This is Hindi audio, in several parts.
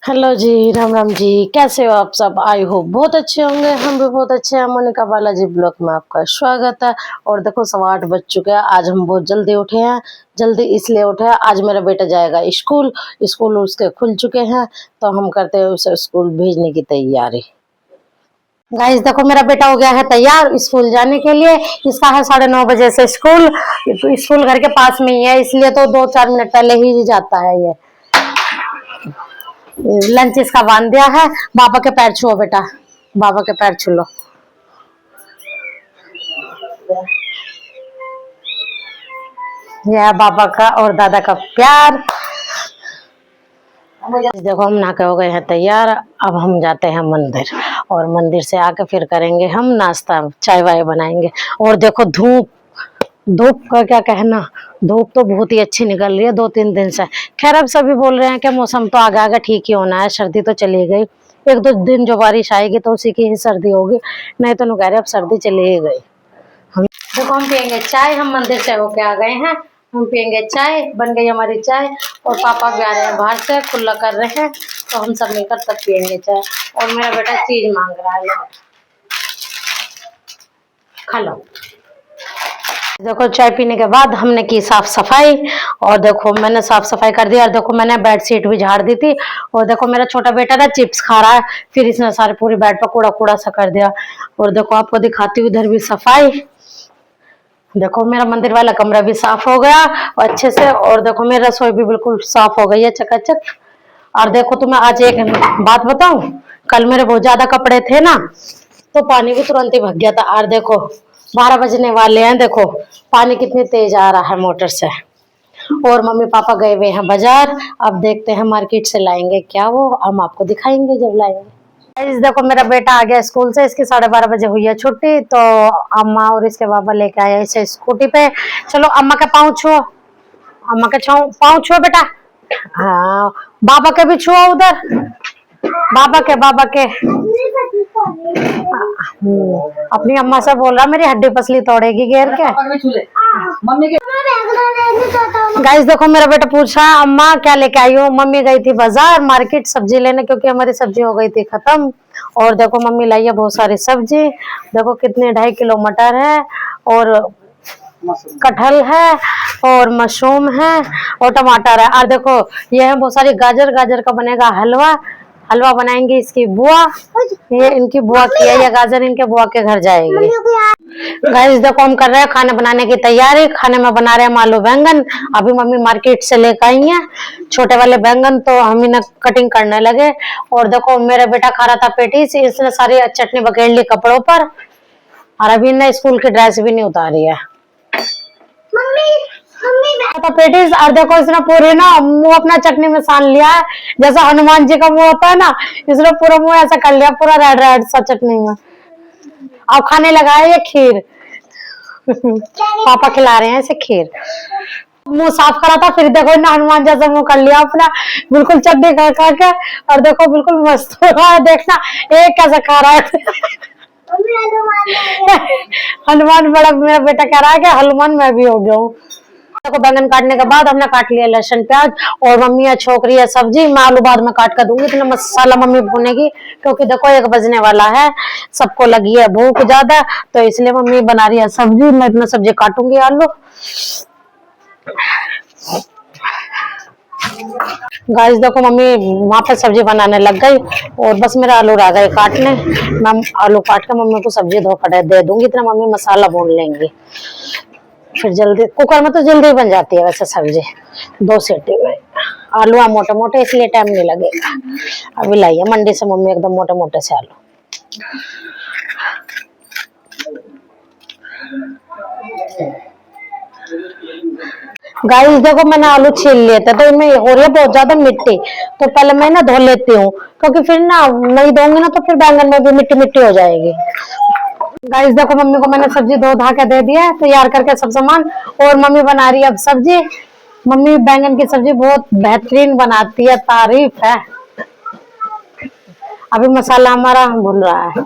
हेलो जी, राम राम जी। कैसे हो आप सब? आई होप बहुत अच्छे होंगे। हम भी बहुत अच्छे हैं। मोनिका बालाजी ब्लॉग में आपका स्वागत है। और देखो 8:15 बज चुके हैं। आज हम बहुत जल्दी उठे हैं। जल्दी इसलिए उठे हैं, आज मेरा बेटा जाएगा स्कूल। स्कूल उसके खुल चुके हैं तो हम करते हैं उसे स्कूल भेजने की तैयारी। गाइस देखो मेरा बेटा हो गया है तैयार स्कूल जाने के लिए। इसका है 9:30 बजे से स्कूल। स्कूल घर के पास में ही है, इसलिए तो 2-4 मिनट पहले ही जाता है। ये लंच इसका बांध दिया है। बाबा के पैर छुओ बेटा, बाबा के पैर छू लो। यह है बाबा का और दादा का प्यार। देखो हम नहा के हो गए हैं तैयार। अब हम जाते हैं मंदिर और मंदिर से आके फिर करेंगे हम नाश्ता, चाय वाय बनाएंगे। और देखो धूप, धूप का क्या कहना, धूप तो बहुत ही अच्छी निकल रही है 2-3 दिन से। खैर अब सभी बोल रहे हैं कि मौसम तो आगे आगे ठीक ही होना है, सर्दी तो चली गई। 1-2 दिन जो बारिश आएगी तो उसी की ही सर्दी होगी, नहीं तो कह रहे अब सर्दी चली ही गई। हम देखो हम पियेंगे चाय। हम मंदिर से होके आ गए हैं, हम पियेंगे चाय। बन गई हमारी चाय और पापा भी आ रहे हैं बाहर से, खुला कर रहे हैं तो हम सब मिलकर तब पियेंगे चाय। और मेरा बेटा चीज मांग रहा है, खा लो। देखो चाय पीने के बाद हमने की साफ सफाई और देखो मैंने साफ सफाई कर दी। और देखो मैंने बेडशीट भी झाड़ दी थी। और देखो मेरा छोटा बेटा ना चिप्स खा रहा है, फिर इसने सारे पूरी बेड पर कूड़ा कूड़ा सा कर दिया। और देखो आपको दिखाती हूँ इधर भी सफाई। देखो मेरा मंदिर वाला कमरा भी साफ हो गया और अच्छे से। और देखो मेरी रसोई भी बिल्कुल साफ हो गई है, चकाचक। और देखो तुम्हें आज एक बात बताऊं, कल मेरे बहुत ज्यादा कपड़े थे ना तो पानी भी तुरंत ही भग गया था। और देखो 12 बजने वाले हैं, देखो पानी कितनी तेज आ रहा है मोटर से। और मम्मी पापा गए हुए हैं बाजार। अब देखते हैं मार्केट से लाएंगे क्या, वो हम आपको दिखाएंगे जब लाएंगे। गाइस देखो मेरा बेटा आ गया स्कूल से, इसकी 12:30 बजे हुई है छुट्टी। तो अम्मा और इसके बाबा लेके आए इसे स्कूटी पे। चलो अम्मा के पाँव छुओ, अम्मा के पाँव छुओ बेटा। हाँ बाबा के भी छुओ, उधर बाबा के अपनी अम्मा से बोल रहा मेरी हड्डी पसली तोड़ेगी घेर के। मम्मी के गाइस देखो मेरा बेटा पूछा अम्मा क्या लेके आई हो। मम्मी गई थी बाजार मार्केट सब्जी लेने, क्योंकि हमारी सब्जी हो गई थी खत्म। और देखो मम्मी लाई है बहुत सारी सब्जी। देखो कितने 2.5 किलो मटर है और कटहल है और मशरूम है और टमाटर है। और देखो ये है बहुत सारी गाजर। गाजर का बनेगा हलवा, हलवा बनाएंगे इसकी बुआ। ये इनकी बुआ की है, ये गाजर इनके बुआ के घर जाएगी। गाइस देखो हम कर रहे हैं खाना बनाने की तैयारी। खाने में बना रहे हैं आलू बैंगन। अभी मम्मी मार्केट से लेकर आई है छोटे वाले बैंगन, तो हम इन्हें कटिंग करने लगे। और देखो मेरा बेटा खा रहा था पेटीज, इसने सारी चटनी बखेर ली कपड़ों पर। और अभी इन्हें स्कूल की ड्रेस भी नहीं उतारी है तो पेटीज। और देखो इसने पूरे ना मुंह अपना चटनी में सान लिया है, जैसा हनुमान जी का मुंह होता है ना, इसने पूरा मुंह ऐसा कर लिया, पूरा रेड रेड सा चटनी में। अब खाने लगा है ये खीर पापा खिला रहे हैं इसे खीर। मुंह साफ करा था, फिर देखो ना हनुमान जैसा मुंह कर लिया अपना, बिल्कुल चटनी खा खा के। और देखो बिल्कुल मस्त हो रहा है, देखना एक कैसे खा रहा है हनुमान बड़ा मेरा बेटा कह रहा है कि हनुमान मैं भी हो गया हूँ। देखो बैंगन काटने के बाद हमने काट लिया लहसुन प्याज। और मम्मी है छोक रही है सब्जी, मैं आलू बाद में काट कर दूंगी। इतना मसाला मम्मी भुनेगी, क्योंकि देखो 1 बजने वाला है, सबको लगी है भूख ज्यादा, तो इसलिए मम्मी बना रही है सब्जी। मैं इतना सब्जी काटूंगी आलू। गाइस देखो मम्मी वहां पे सब्जी बनाने लग गई और बस मेरा आलू रह गए काटने। मैं आलू काट के मम्मी को सब्जी धोकर दे दूंगी, इतना मम्मी मसाला भून लेंगी। फिर जल्दी कुकर में तो जल्दी बन जाती है वैसे सब्जी, 2 सीटी में। आलू मोटे मोटे इसलिए टाइम नहीं लगेगा। अभी लाई है मंडी से मम्मी एकदम मोटे मोटे से आलू। गाइस देखो मैंने आलू छील लिए थे, तो इनमें हो रही है बहुत ज्यादा मिट्टी, तो पहले मैं ना धो लेती हूँ, क्योंकि फिर ना नहीं धोऊंगी ना तो फिर बैंगन में भी मिट्टी मिट्टी हो जाएगी। गाइस देखो मम्मी को मैंने सब्जी धो धा के दे दिया है तैयार करके सब सामान। और मम्मी बना रही है अब सब्जी। मम्मी बैंगन की सब्जी बहुत बेहतरीन बनाती है, तारीफ है। अभी मसाला हमारा भून रहा है।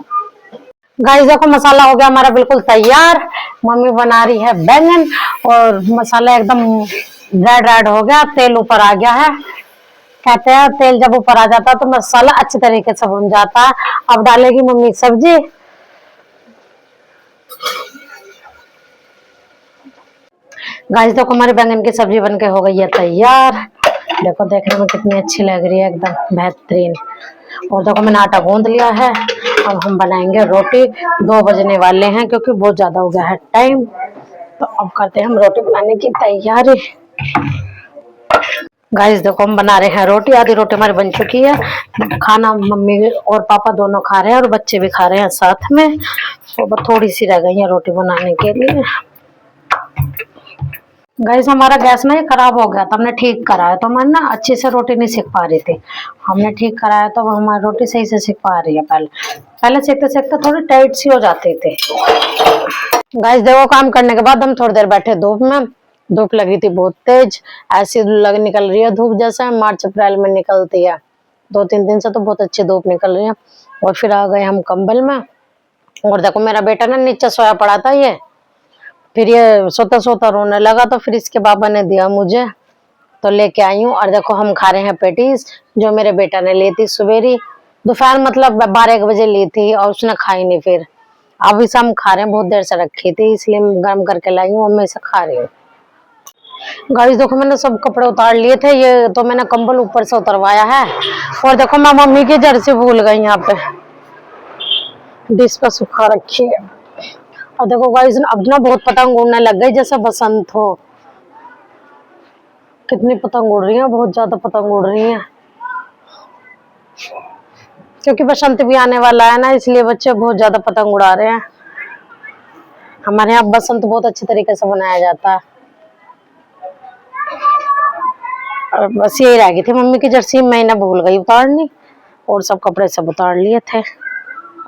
गाइस देखो मसाला हो गया हमारा बिल्कुल तैयार। मम्मी बना रही है बैंगन और मसाला एकदम रेड रेड हो गया, तेल ऊपर आ गया है। कहते हैं तेल जब ऊपर आ जाता है तो मसाला अच्छी तरीके से भुन जाता है। अब डालेगी मम्मी सब्जी। गाइस देखो हमारी बैंगन की सब्जी बनके हो गई है तैयार। देखो देखने में कितनी अच्छी लग रही है, एकदम बेहतरीन। और देखो मैंने आटा गूंद लिया है। अब हम बनाएंगे रोटी। 2 बजने वाले हैं क्योंकि बहुत ज्यादा हो गया है टाइम। तो अब करते हैं हम रोटी बनाने की तैयारी। गाइस देखो हम बना रहे हैं रोटी। आधी रोटी हमारी बन चुकी है। खाना मम्मी और पापा दोनों खा रहे हैं और बच्चे भी खा रहे हैं साथ में। तो थोड़ी सी रह गई है रोटी बनाने के लिए। गाइस हमारा गैस ना ये खराब हो गया था, हमने ठीक कराया तो मैं ना अच्छे से रोटी नहीं सेक पा रही थी। हमने ठीक कराया तो हमारी रोटी सही से सेक पा रही है। पहले पहले सेकते सेकते थोड़ी टाइट सी हो जाती थी। गाइस देखो काम करने के बाद हम थोड़ी देर बैठे धूप में। धूप लगी थी बहुत तेज, ऐसी निकल रही है धूप जैसे मार्च अप्रैल में निकलती है। 2-3 दिन से तो बहुत अच्छी धूप निकल रही है। और फिर आ गए हम कंबल में। और देखो मेरा बेटा ना नीचे सोया पड़ा था, ये फिर ये सोता सोता रोने लगा तो फिर इसके पापा ने दिया मुझे, तो लेके आई हूँ। और देखो हम खा रहे हैं पेटीज, जो मेरे बेटा ने ली थी सवेरे दोपहर मतलब 12-1 बजे ली थी और उसने खाई नहीं। फिर अब इसे हम खा रहे हैं, बहुत देर से रखी थी इसलिए गर्म करके लाई हूँ और मैं इसे खा रही हूँ। गाइस देखो मैंने सब कपड़े उतार लिए थे, ये तो मैंने कंबल ऊपर से उतरवाया है। और देखो मैं मम्मी की जर्सी भूल गई यहाँ पे डिश पे सुखा रखी है। और देखो गाइस अब ना बहुत पतंग उड़ने लग गई जैसे बसंत हो। कितनी पतंग उड़ रही है, बहुत ज्यादा पतंग उड़ रही है। क्योंकि बसंत भी आने वाला है ना, इसलिए बच्चे बहुत ज्यादा पतंग उड़ा रहे हैं। हमारे यहाँ बसंत बहुत अच्छी तरीके से मनाया जाता है। और बस यही रह गई थी मम्मी की जर्सी, मैंने भूल गई उतारनी। और सब कपड़े सब उतार लिए थे,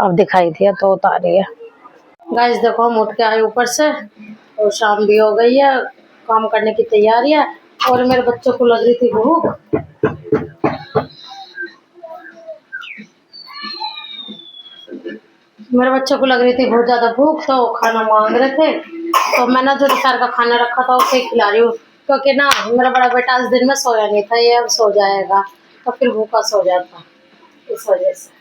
अब दिखाई दिया तो उतारी है। गाइस देखो हम उठ के आए ऊपर से और शाम भी हो गई है, काम करने की तैयारी है। और मेरे बच्चों को लग रही थी भूख। मेरे बच्चों को लग रही थी बहुत ज्यादा भूख, तो खाना मांग रहे थे। तो मैं ना जो दोपहर का खाना रखा था उसे खिला रही हूँ, क्योंकि ना मेरा बड़ा बेटा आज दिन में सोया नहीं था, ये अब सो जाएगा तो फिर भूखा सो जाता, इस वजह से।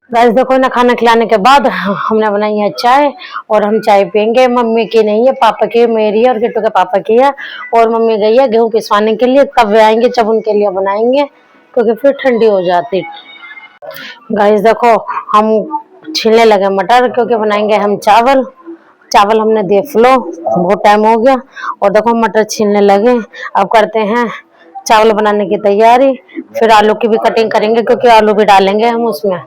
गाइस देखो ना खाना खिलाने के बाद हमने बनाई है चाय और हम चाय पियेंगे। मम्मी की नहीं है, पापा की, मेरी है और किट्टू के पापा की है। और मम्मी गई है गेहूं पिसवाने के लिए, तब वे आएंगे जब उनके लिए बनाएंगे, क्योंकि फिर ठंडी हो जाती। गाइस देखो हम छीलने लगे मटर, क्योंकि बनाएंगे हम चावल। चावल हमने दिए फ्लो, बहुत टाइम हो गया। और देखो मटर छीलने लगे। अब करते हैं चावल बनाने की तैयारी, फिर आलू की भी कटिंग करेंगे क्योंकि आलू भी डालेंगे हम उसमें।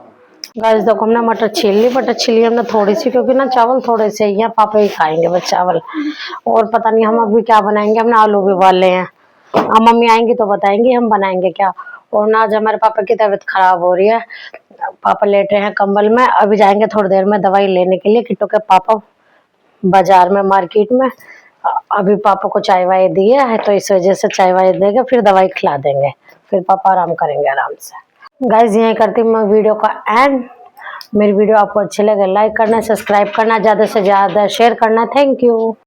गाइस देखो हमने मटर छील ली, मटर छीली हमने थोड़ी सी, क्योंकि ना चावल थोड़े से ही है, पापा ही खाएंगे बस चावल। और पता नहीं हम अभी क्या बनाएंगे, हमने आलू भी उबाले हैं। अब मम्मी आएंगी तो बताएंगी हम बनाएंगे क्या। और ना आज हमारे पापा की तबीयत खराब हो रही है, पापा लेट रहे हैं कंबल में। अभी जाएंगे थोड़ी देर में दवाई लेने के लिए, किट्टू के पापा बाजार में मार्केट में। अभी पापा को चाय वाय दी है तो इस वजह से चाय वाय देंगे, फिर दवाई खिला देंगे, फिर पापा आराम करेंगे आराम से। गाइस यही करती हूँ मैं वीडियो का एंड। मेरी वीडियो आपको अच्छी लगे लाइक करना, सब्सक्राइब करना, ज्यादा से ज्यादा शेयर करना। Thank you.